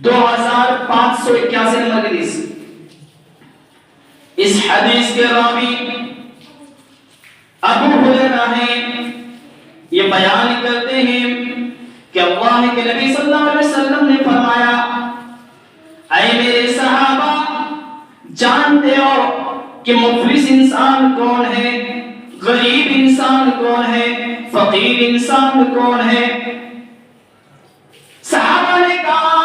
2581 number حدیث. اس حدیث کے راوی ابو ہریرہ ہیں. یہ بیان کرتے ہیں کہ اللہ کے نبی صلی اللہ علیہ وسلم نے فرمایا اے میرے صحابہ جانتے ہو کہ مفلس انسان کون ہے، غریب انسان کون ہے، فقیر انسان کون ہے؟ صحابہ نے کہا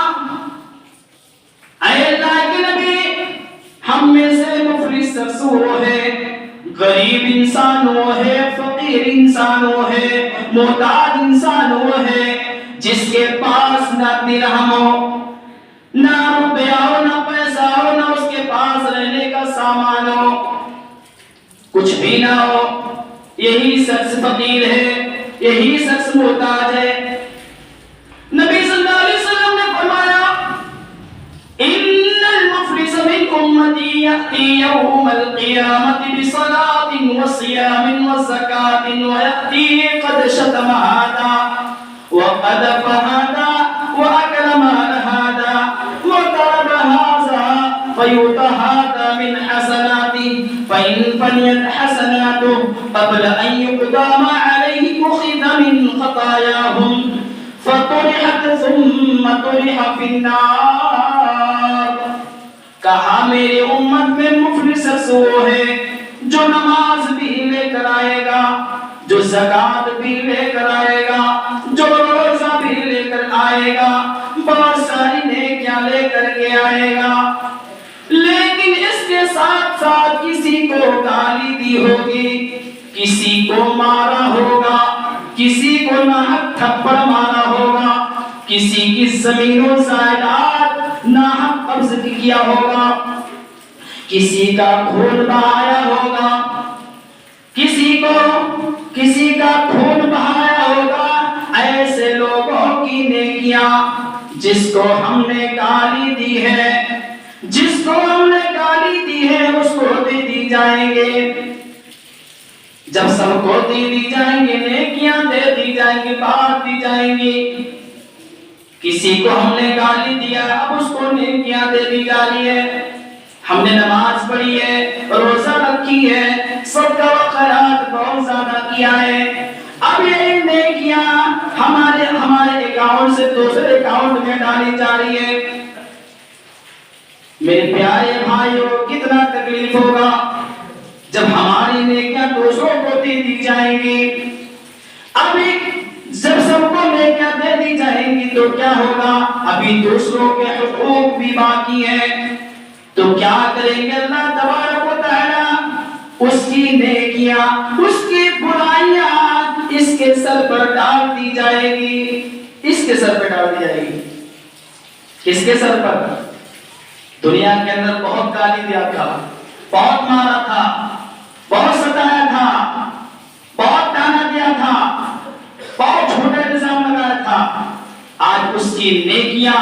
اے اللہ کے نبی ہم میں سے مفلس شخص وہ ہے، غریب انسان وہ ہے، فقیر انسان وہ ہے، محتاج انسان وہ ہے جس کے پاس نہ درہم ہو، نہ روپیہ ہو، نہ پیسہ ہو، نہ اس کے پاس رہنے کا سامان ہو، کچھ بھی نہ ہو. یہی شخص فقیر ہے، یہی شخص محتاج ہے. نبی صلی اللہ علیہ وسلم نے فرمایا ان المفلس من امتی یأتی یوم القیامت بصلاة وصیام وزکاة ویأتی قد شتم هذا وقذف هذا وأكل مال هذا وضرب هذا فيؤتى هذا من حسناته فإن فنيت حسناته قبل أن يقضى ما عليه أخذ من خطاياهم فطرحت ثم طرح في النار. کہا میری امت میں مفلس شخص وہ ہے جو نماز بھی لے کر آئے گا، جو زکات بھی لے کر آئے گا، جو روزہ بھی لے کر آئے گا، بہت ساری نیکیاں لے کر کے آئے گا، لیکن اس کے ساتھ ساتھ کسی کو گالی دی ہوگی، کسی کو مارا ہوگا، کسی کو ناحق تھپڑ مارا ہوگا، کسی کی زمین و جائیداد ناحق قبض کیا ہوگا، کسی کا خون بہایا ہوگا، کسی کا خون بہایا ہوگا. ایسے لوگوں کی نیکیاں جس کو ہم نے گالی دی ہے، جس کو ہم نے گالی دی ہے اس کو دے دی جائیں گے. جب سب کو دے دی جائیں گے، نیکیاں دے دی جائیں گی، بات دی جائیں گی. کسی کو ہم نے گالی دیا، اب اس کو نیکیاں دے دی جا رہی ہے. ہم نے نماز پڑھی ہے، روزہ رکھی ہے، صدقہ و خیرات بہت زیادہ کیا ہے، اب یہ نیکیاں ہمارے اکاؤنٹ سے دوسرے اکاؤنٹ میں ڈالی جا رہی ہے. میرے پیارے بھائیوں کتنا تکلیف ہوگا جب ہماری نیکیاں دوسروں کو دے دی جائیں گی. اب جب سب کو نیکیاں دے دی جائیں گی تو کیا ہوگا؟ ابھی دوسروں کے حقوق بھی باقی ہیں، تو کیا کریں گے؟ اللہ تبارک و تعالی اس کی نیکیاں، اس کی برائیاں اس کے سر پر ڈال دی جائے گی. اس کے سر پر ڈال دی جائے گی. کس کے سر پر؟ دنیا کے اندر بہت گالی دیا تھا، بہت مارا تھا، بہت ستایا تھا، بہت تانا دیا تھا، بہت چھوٹا الزام لگایا تھا. آج اس کی نیکیاں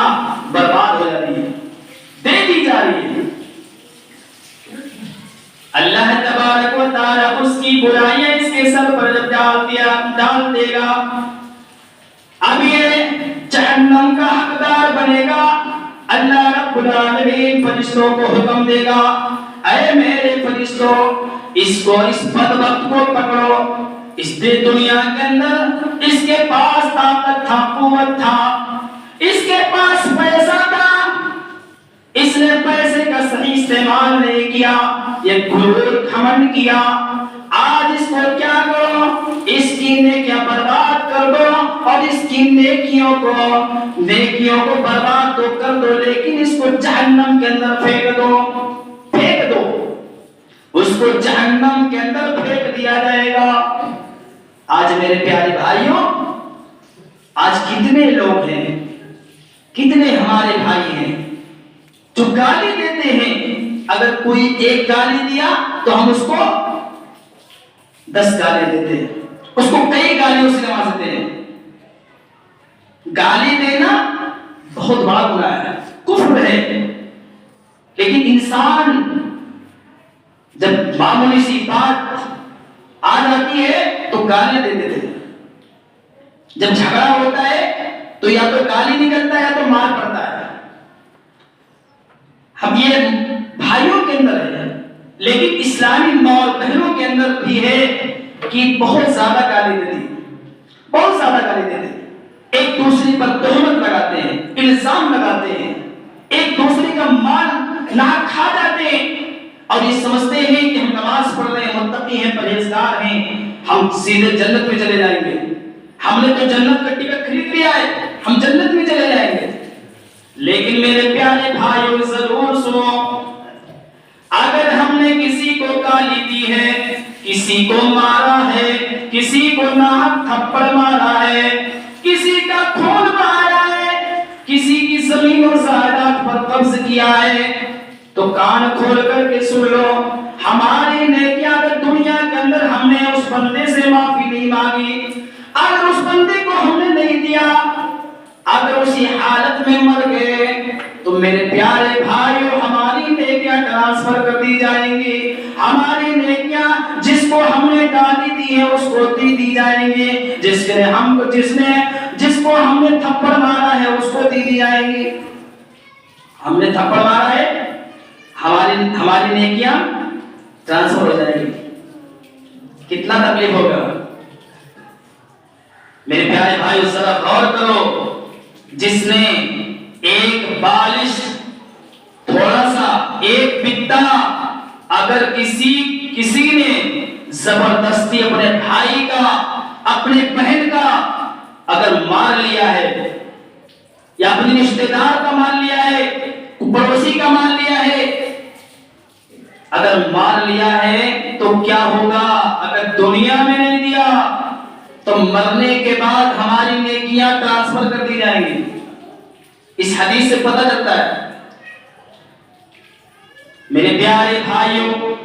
برباد ہو جا رہی ہیں، دے دی جا رہی ہیں. اللہ تبارک و تعالی اس کی برائیاں اس کے سر پر جب ڈال دے گا، اب یہ جہنم کا حقدار بنے گا. اللہ رب العالمین فرشتوں کو حکم دے گا اے میرے فرشتوں اس بدبخت کو پکڑو. اس دنیا کے اندر اس کے پاس طاقت تھا، قوت تھا، اس کے پاس پیسہ تھا، اس نے پیسے کا صحیح استعمال نہیں کیا، یہ غرور گھمنڈ کیا. آج اس کو کیا کرو؟ اس کی نیکیاں برباد کر دو اور اس کی نیکیوں کو برباد تو کر دو، لیکن اس کو جہنم کے اندر پھینک دو. اس کو جہنم کے اندر پھینک دیا جائے گا. آج میرے پیارے بھائیوں آج کتنے لوگ ہیں، کتنے ہمارے بھائی ہیں جو گالی دیتے ہیں. اگر کوئی ایک گالی دیا تو ہم اس کو 10 گالی دیتے ہیں، اس کو کئی گالیوں سے نوازتے ہیں. گالی دینا بہت بڑا گناہ ہے، کفر ہے. لیکن انسان جب معمولی سی بات آ جاتی ہے تو گالی دے دیتے ہیں. جب جھگڑا ہوتا ہے تو یا تو گالی نکلتا ہے یا تو مار پڑتا ہے. اندر ہے، لیکن اسلامی ماحول بہنوں کے اندر بھی ہے کہ بہت زیادہ گالی دیتی ہیں، بہت زیادہ گالی دیتے ہیں، ایک دوسرے پر تہمت لگاتے ہیں، الزام لگاتے ہیں، ایک دوسرے کا مال نہ کھا جاتے ہیں، اور یہ سمجھتے ہیں کہ ہم نماز پڑھ رہے ہیں، متقی ہیں، پرہیزگار ہیں، ہم سیدھے جنت میں چلے جائیں گے، ہم نے تو جنت کا ٹکٹ خرید لیا ہے، ہم جنت میں چلے جائیں گے۔ لیکن میرے پیارے بھائیوں ضرور سنو، اگر ہم نے کسی کو گالی دی ہے، کسی کو مارا ہے، کسی کو ناحق تھپڑ مارا ہے، کسی کا خون بہایا ہے، کسی کی زمین و جائیداد پر قبض کیا ہے، تو کان کھول کر کے سن لو، ہماری نیکیاں اگر دنیا کے اندر ہم نے اس بندے سے معافی نہیں مانگی، اگر اس بندے کو ہم نے نہیں دیا، اگر اسی حالت میں مر گئے، تو میرے پیارے بھائیوں ہماری نیکیاں ٹرانسفر کر دی جائیں گی، ہماری نیکیاں جس کو ہم نے گالی دی ہے اس کو دی جائیں گی، جس کو ہم نے تھپڑ مارا ہے اس کو دی جائیں گی۔ ہم نے تھپڑ مارا ہے، ہماری نیکیاں ٹرانسفر ہو جائیں گی، کتنا تکلیف ہوگا۔ میرے پیارے بھائی ذرا غور کرو، جس نے ایک بالش، تھوڑا سا ایک پتا، اگر کسی نے زبردستی اپنے بھائی کا، اپنے بہن کا اگر مار لیا ہے، یا اپنے رشتہ دار کا مار لیا ہے، پڑوسی کا مار لیا ہے، اگر مار لیا ہے تو کیا ہوگا؟ اگر دنیا میں نہیں دیا تو مرنے کے بعد ہماری نیکیاں ٹرانسفر کر دی جائیں گی۔ اس حدیث سے پتہ چلتا ہے میرے پیارے بھائیوں،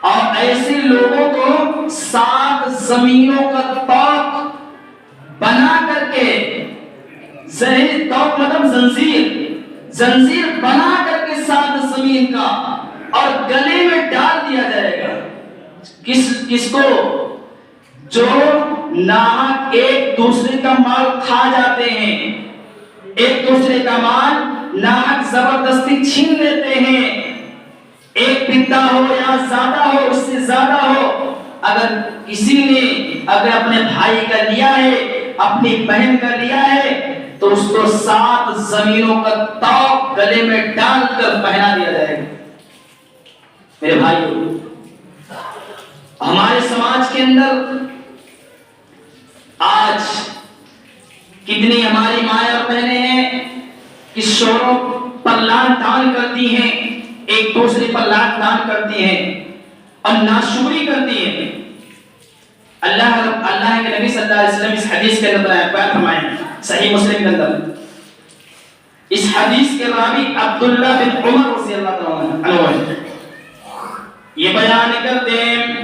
اور ایسے لوگوں کو 7 زمینوں کا طوق بنا کر کے، زہری طوق مطلب زنجیر بنا کر کے 7 زمین کا، اور گلے میں ڈال دیا جائے گا۔ کس کو؟ جو ناحق ایک دوسرے کا مال کھا جاتے ہیں، ایک دوسرے کا مال ناحق زبردستی چھین لیتے ہیں، ایک پتا ہو یا زیادہ ہو، اس سے زیادہ ہو، اگر کسی نے اگر اپنے بھائی کا لیا ہے، اپنی بہن کا لیا ہے، تو اس کو 7 زمینوں کا طوق گلے میں ڈال کر پہنا دیا جائے گا۔ میرے بھائیو، ہمارے سماج کے اندر آج کتنی ہماری مائیں اور بہنیں ہیں کہ شوہروں پر لعن طعن کرتی ہیں، ایک دوسرے پر لعن طعن کرتی ہیں اور ناشکری کرتی ہیں۔ اللہ کے نبی صلی اللہ علیہ وسلم اس حدیث کے اندر بیان فرمائے ہیں، صحیح مسلم کے اندر، اس حدیث کے راوی عبداللہ بن عمر رضی اللہ تعالیٰ عنہ یہ بیان کرتے ہیں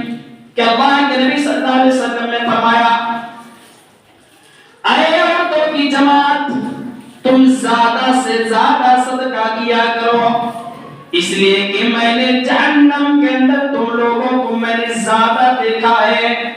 کہ اللہ کے نبی صلی اللہ علیہ وسلم نے فرمایا، اے عورتوں کی جماعت، تم زیادہ سے زیادہ صدقہ کیا کرو، اس لیے کہ میں نے جہنم کے اندر تم لوگوں کو میں نے زیادہ دیکھا ہے۔